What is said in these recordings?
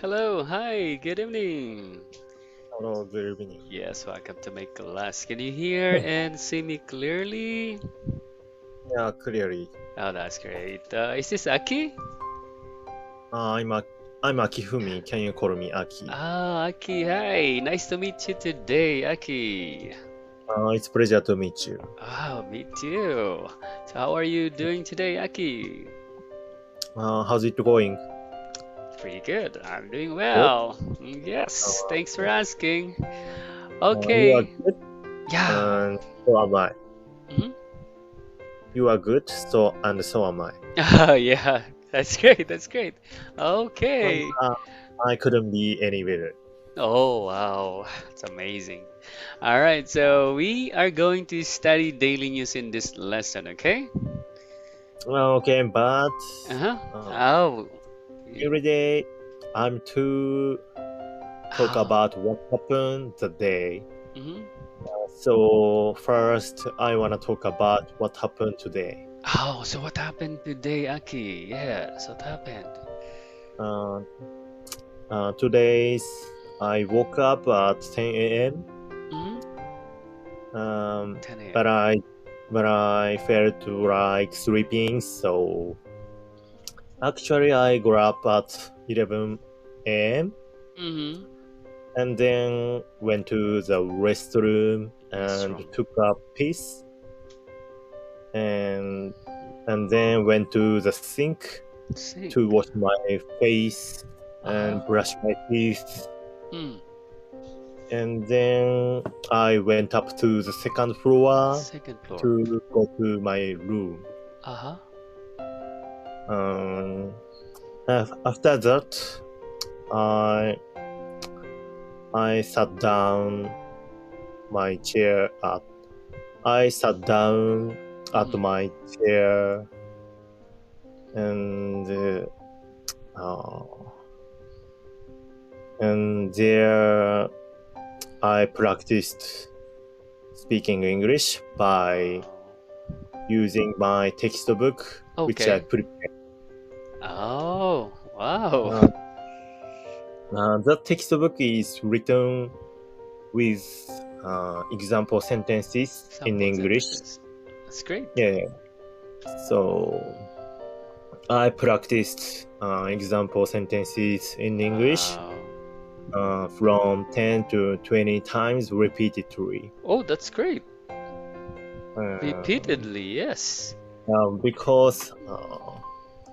Hello, hi, good evening. Hello, good evening. Yes, welcome to my class. Can you hear and see me clearly? Yeah, clearly. Oh, that's great. Is this Aki? Uh, I'm A- I'm Akifumi. Can you call me Aki? Ah, Aki, hi. Nice to meet you today, Aki. It's pleasure to meet you. Oh, me too. So, how are you doing today, Aki? How's it going? Pretty good. I'm doing Good. well. Yes, thanks for Yeah. asking. You are Okay. good, Yeah. and so am I. Mhm. You are good, so am I. Oh, yeah. That's great. That's great. Well, Okay. I couldn't be any better. Oh, wow. It's amazing. All right, so we are going to study daily news in this lesson, okay? Well, okay, but Uh-huh. uh, Oh. every day I'm to talk Oh. about what happened the day. Mm-hmm. So first, I wanna talk about what happened today. Oh, so what happened today, Aki? Yes, what happened? Uh, Today's I woke up at 10 a.m. Mm-hmm. Um, 10 a.m. but I felt like sleeping, so actually I got up at 11 a.m. Mm-hmm. and then went to the restroom and Restroom. took a piss and then went to the sink Sink. to wash my face and Uh-huh. brush my teeth. Mm. And then I went up to the second floor Second floor. to go to my room. Uh-huh. Um, After that, I I sat down my chair at I sat down at Mm-hmm. my chair and there I practiced speaking English by Oh. using my textbook, which I Okay. prepared. Oh, wow. Uh, the textbook is written with example sentences in Sample English. sentences. That's great. Yeah, so I practiced example sentences in English Wow. from 10 to 20 times repeatedly. Oh, that's great. Uh, Repeatedly, yes. because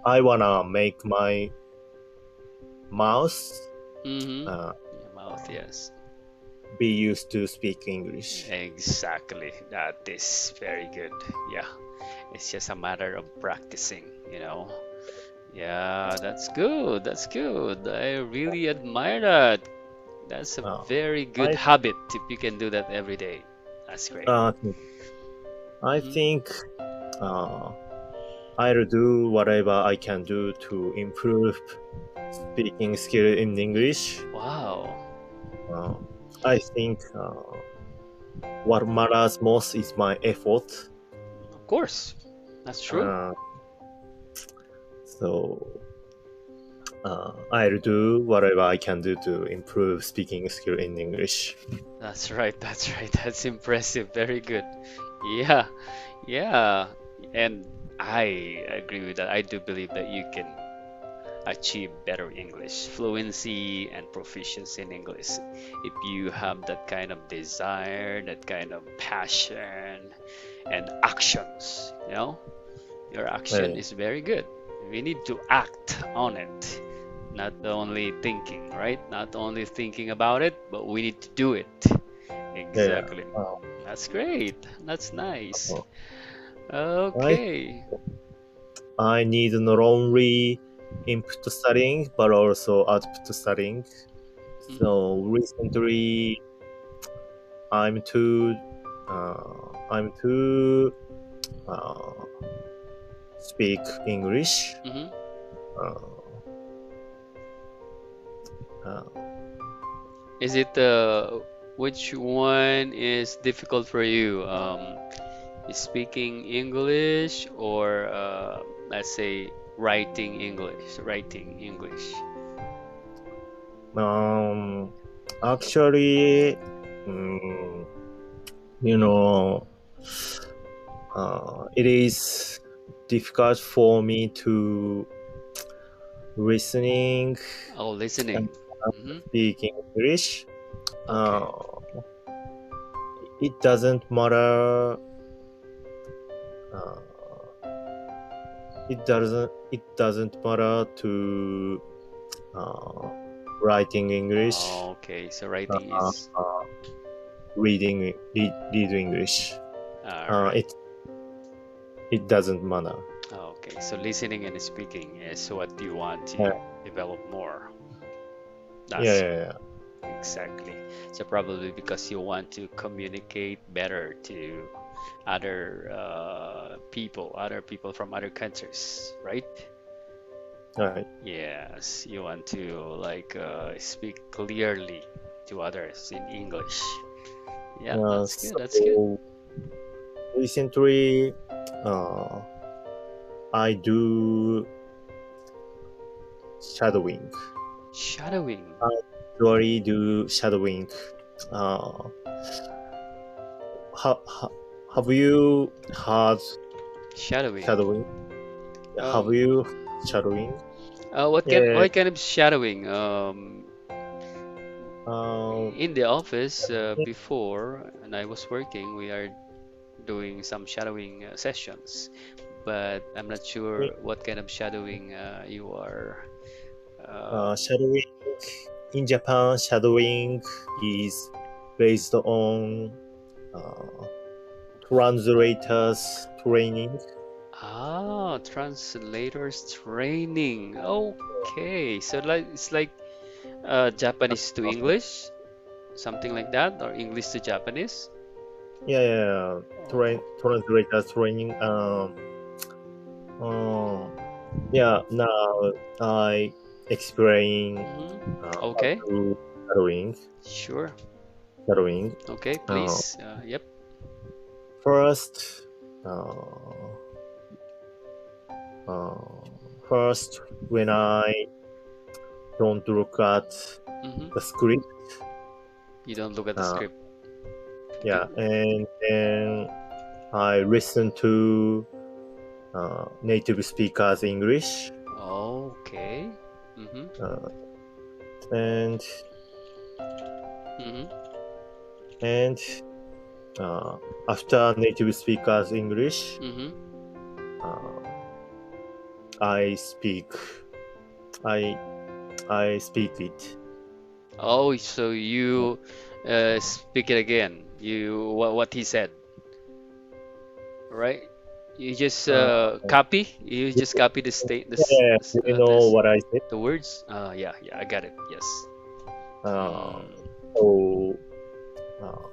I wanna make my mouth Mm-hmm. uh, Your mouth, yes. be used to speak English. Exactly. That is very good. Yeah. It's just a matter of practicing. Yeah, that's good. That's good. I really admire that. That's a Uh, very good I habit if you can do that every day. That's great. uh, I Hmm. think uh, I'll do whatever I can do to improve speaking skill in English. Wow. Uh, I think what matters most is my effort. Of course. That's true. Uh, so I'll do whatever I can do to improve speaking skill in English. That's right. That's right. That's impressive. Very good. Yeah. Yeah. And I agree with that. I do believe that you can achieve better English, fluency and proficiency in English. If you have that kind of desire, that kind of passion and actions, your action Uh, is very good. We need to act on it, not only thinking, right? Not only thinking about it, but we need to do it. yeah, Exactly. uh, That's great. That's nice. uh, I Okay. I need not only input studying but also output studying. Hmm. So recently, I'm too I'm to uh, speak English. Hmm. Uh, uh, Is it which one is difficult for you? Is speaking English or let's say writing English? Writing English. Um, actually, mm, you know, it is difficult for me to listening Oh, and listening. Mm-hmm. speaking English. Okay. It doesn't matter. Uh, it doesn't matter to uh, writing English, Oh, okay. So uh, writing is uh, read English. all right. It doesn't matter. Okay. So listening and speaking is what you want Yeah, to develop more. yeah, That's yeah, exactly. So probably because you want to communicate better to other people from other countries, right? yeah. Right. Yes, you want to like speak clearly to others in English. Yeah, that's good. That's good. So recently, uh, I do shadowing. Shadowing. I usually do shadowing. Uh, ha, have you heard Shadowing. shadowing? Have Um, you shadowing? Yeah. what kind of shadowing? Um. In the office before, and I was working, we are doing some shadowing sessions, but I'm not sure what kind of shadowing you are. Shadowing in Japan, shadowing is based on uh, translators training. Translators training. Okay, so like it's like Japanese to English, something like that, or English to Japanese. Yeah, yeah, Oh. translators training. Yeah. Now I explain how Okay, to shadowing. sure. Shadowing. Okay, Uh, please. Yep. first, uh, uh, first, when I don't look at hmm the script. You don't look at the Uh, script. yeah, Do, and then I listen to native speakers English, okay. Mm-hmm. uh, and Mm-hmm. and uh, after native speakers English, Mm-hmm. uh, I speak. I I speak it. Oh, so you speak it again. What he said, right? You just Uh, copy. You just copy the state yeah, do you know this what I said? the words. Yeah, yeah, I got it. Yes. Uh, Mm. so uh,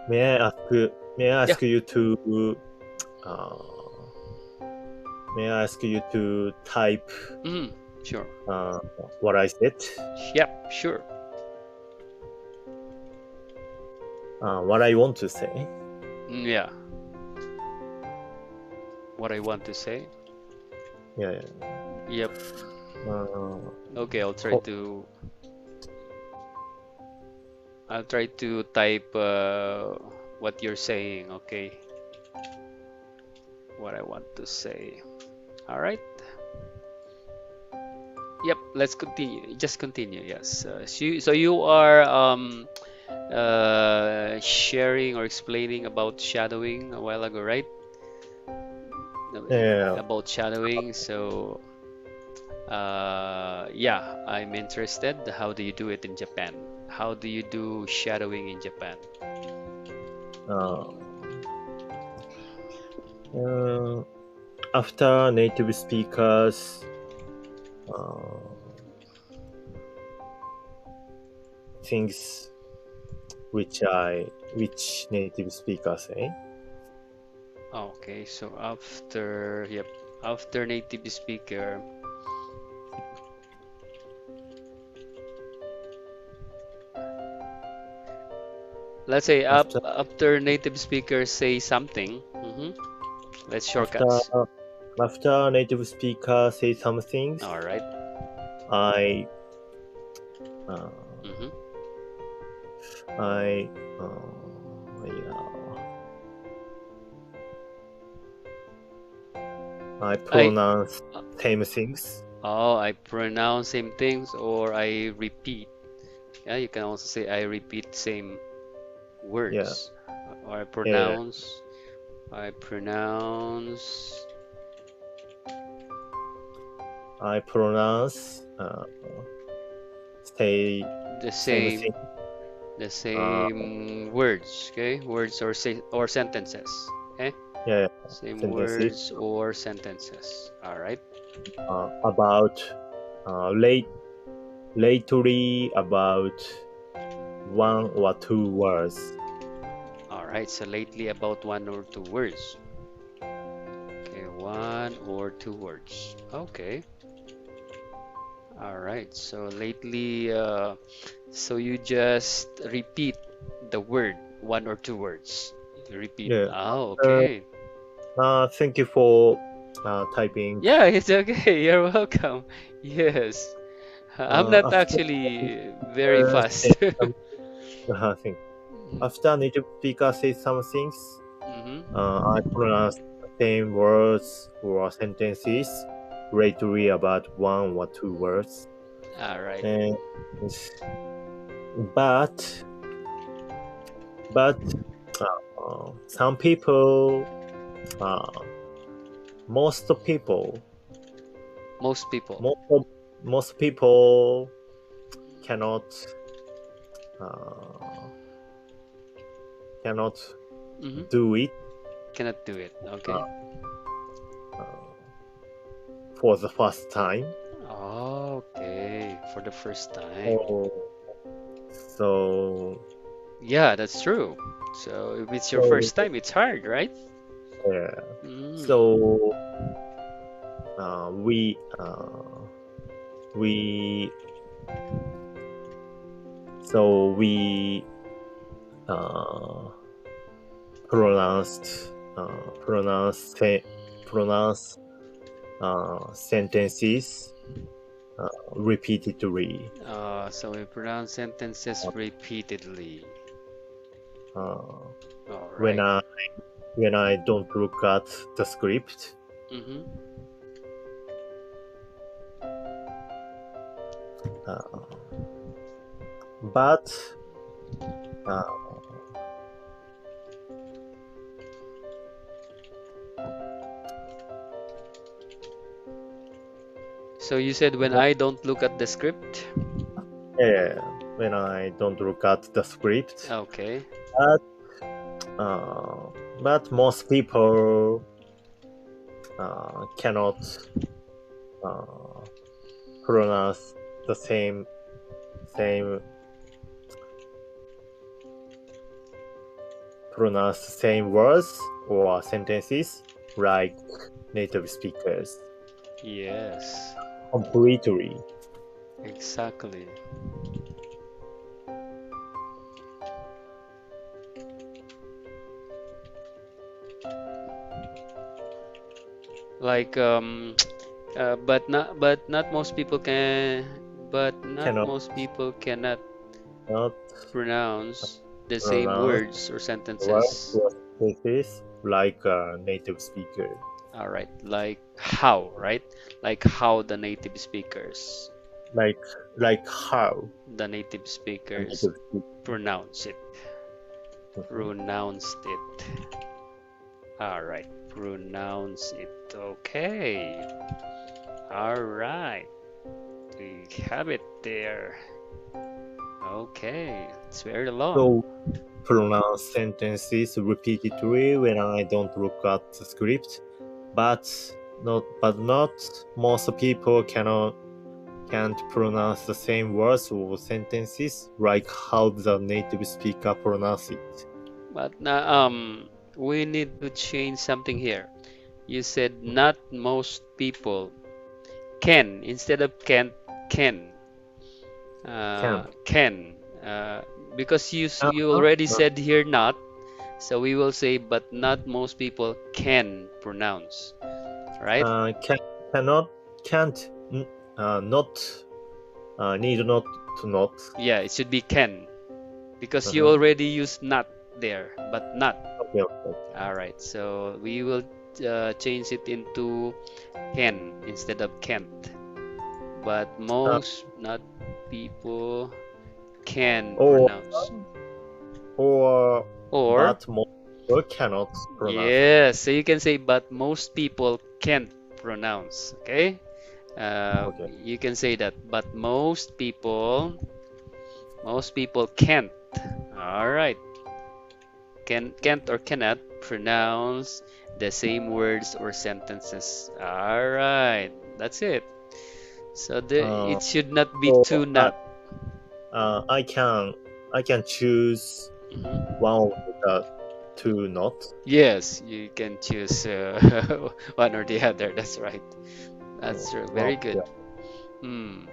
may I ask may I Yeah. ask you to uh, may I ask you to type Mm. Sure. uh, what I said, Yep. Sure. what I want to say. Yeah. What I want to say. Yeah, yeah. Yep. Uh, Okay. ho- I'll try to type what you're saying. Okay. What I want to say. All right. Yep, let's continue. Just continue. Yes. So you are sharing or explaining about shadowing a while ago, right? yeah, About shadowing. So yeah, I'm interested. How do you do it in Japan? How do you do shadowing in Japan? uh, uh, after native speakers, uh, things which native speaker say. Okay, so yep, after native speaker, let's say After after native speakers say something. Let's after shortcuts. after native speaker say something, All right. I Uh, Mm-hmm. I yeah, I I pronounce uh, same things. I pronounce same things or I repeat. Yeah, you can also say I repeat same Yeah, words. Or yeah. I pronounce I pronounce say the same thing. the Uh, same words, okay? Words or say or sentences. Okay? yeah, Same sentences words or sentences. All right. about lately about one or two words. All right. So lately about one or two words. Okay, one or two words. Okay. All right. So lately, so you just repeat the word, one or two words. You repeat. Yeah. Oh, Uh, okay. Thank you for typing. Yeah, it's okay. You're welcome. Yes. I'm not After actually very saying fast. some thing. After native speaker says some things, Mm-hmm. I pronounce the same words or sentences lately about one or two words. All right. And but but some people, uh, most people, Most people. most most people cannot uh, cannot Mm-hmm. do it Cannot do it. Okay. uh, uh, for the first time. Okay. For the first time. So, so, Yeah, that's true. So if it's your so first time, it's hard, right? yeah. Mm. So uh, we uh, we we uh, pronounced pronounce sentences repeatedly. So we pronounce sentences repeatedly. Uh, All when right. I don't look at the script, Mm-hmm. uh, but uh, So you said when but I don't look at the script? yeah, when I don't look at the script, Okay. but uh, most people cannot uh, pronounce the same same words or sentences like native speakers Yes. completely. Exactly. Like but not most people can but not Cannot most people cannot not pronounce the same pronounce words or words sentences. or sentences like a native speaker. All right, like how, right? Like how Like how the native a speakers native speaker. pronounce it, Mhm. pronounced it. All right, pronounce it. Okay. All right, we have it there. Okay, it's very long. So pronounce sentences repeatedly when I don't look at the script, but not most people can't pronounce the same words or sentences like how the native speaker pronounce it. But now, we need to change something here. You said not most people can instead of can't, can. Can't. Can. Because you Uh-huh. already said here not, so we will say but not most people can pronounce, right? Cannot, can't, not, need not to not. Yeah, it should be can because you Uh-huh. already used not there, but not. Okay, okay. All right, so we will change it into can instead of can't. But Uh, most not people can or pronounce. or Or but most people cannot pronounce. yes, so you can say but most people can't pronounce. Okay, Okay. you can say that. But most people can't. All right, can't or cannot pronounce the same words or sentences. All right, that's it. So Uh, it should not be so too not. I can choose Mhm. one of the two not. Yes, you can choose one or the other. That's right. That's true. Well, Very good. yeah. Hmm.